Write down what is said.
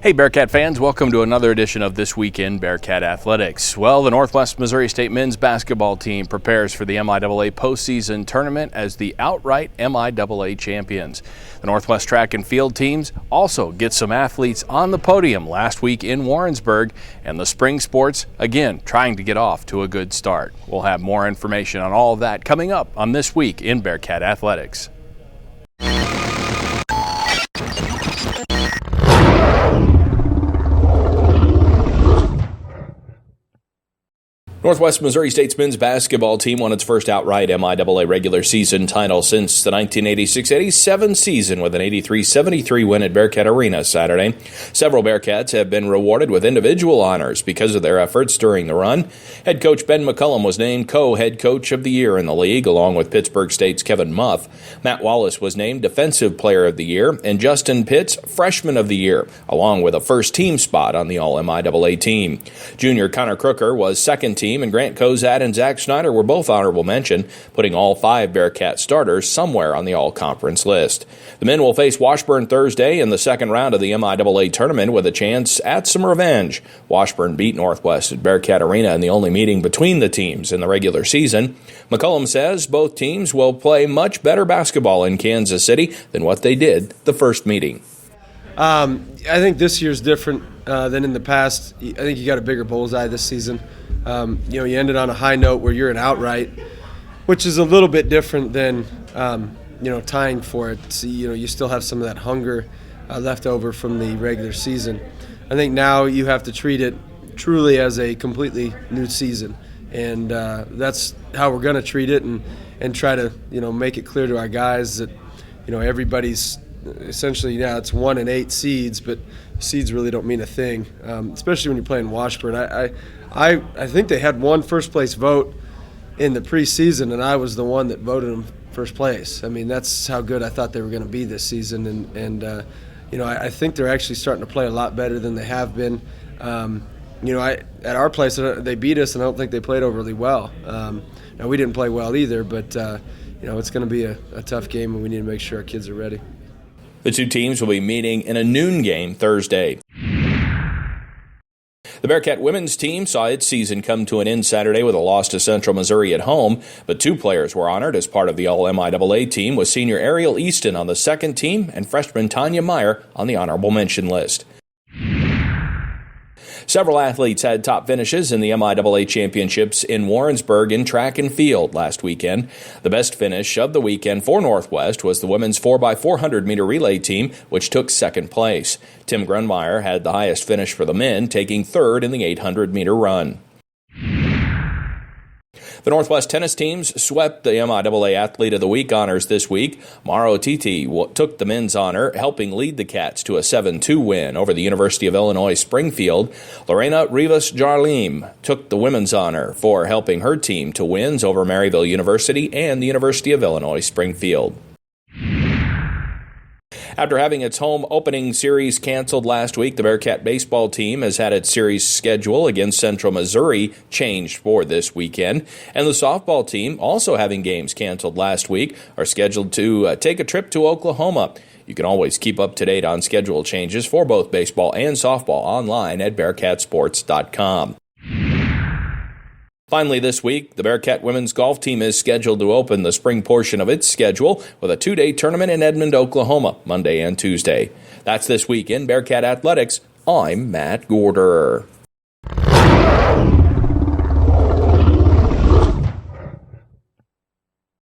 Hey Bearcat fans, welcome to another edition of This Week in Bearcat Athletics. Well, the Northwest Missouri State men's basketball team prepares for the MIAA postseason tournament as the outright MIAA champions. The Northwest track and field teams also get some athletes on the podium last week in Warrensburg, and the spring sports, again, trying to get off to a good start. We'll have more information on all of that coming up on This Week in Bearcat Athletics. Northwest Missouri State's men's basketball team won its first outright MIAA regular season title since the 1986-87 season with an 83-73 win at Bearcat Arena Saturday. Several Bearcats have been rewarded with individual honors because of their efforts during the run. Head coach Ben McCullum was named co-head coach of the year in the league, along with Pittsburgh State's Kevin Muff. Matt Wallace was named defensive player of the year, and Justin Pitts freshman of the year, along with a first-team spot on the All-MIAA team. Junior Connor Crooker was second team, and Grant Kozad and Zach Schneider were both honorable mention, putting all five Bearcat starters somewhere on the all-conference list. The men will face Washburn Thursday in the second round of the MIAA tournament with a chance at some revenge. Washburn beat Northwest at Bearcat Arena in the only meeting between the teams in the regular season. McCullum says both teams will play much better basketball in Kansas City than what they did the first meeting. I think this year's different than in the past. I think you got a bigger bullseye this season. You ended on a high note where you're an outright, which is a little bit different than, tying for it. So, you still have some of that hunger left over from the regular season. I think now you have to treat it truly as a completely new season. And that's how we're going to treat it and try to, make it clear to our guys that, everybody's essentially, it's 1 and 8 seeds, but seeds really don't mean a thing, especially when you're playing Washburn. I think they had one first-place vote in the preseason, and I was the one that voted them first place. I mean, that's how good I thought they were going to be this season, and I think they're actually starting to play a lot better than they have been. At our place, they beat us, and I don't think they played overly well. Now, we didn't play well either, but, it's going to be a tough game, and we need to make sure our kids are ready. The two teams will be meeting in a noon game Thursday. The Bearcat women's team saw its season come to an end Saturday with a loss to Central Missouri at home, but two players were honored as part of the All-MIAA team, with senior Ariel Easton on the second team and freshman Tanya Meyer on the honorable mention list. Several athletes had top finishes in the MIAA championships in Warrensburg in track and field last weekend. The best finish of the weekend for Northwest was the women's 4x400-meter relay team, which took second place. Tim Grunmeyer had the highest finish for the men, taking third in the 800-meter run. The Northwest tennis teams swept the MIAA Athlete of the Week honors this week. Maro Titi took the men's honor, helping lead the Cats to a 7-2 win over the University of Illinois Springfield. Lorena Rivas-Jarlim took the women's honor for helping her team to wins over Maryville University and the University of Illinois Springfield. After having its home opening series canceled last week, the Bearcat baseball team has had its series schedule against Central Missouri changed for this weekend. And the softball team, also having games canceled last week, are scheduled to take a trip to Oklahoma. You can always keep up to date on schedule changes for both baseball and softball online at BearcatSports.com. Finally this week, the Bearcat women's golf team is scheduled to open the spring portion of its schedule with a 2-day tournament in Edmond, Oklahoma, Monday and Tuesday. That's This Week in Bearcat Athletics. I'm Matt Gaarder.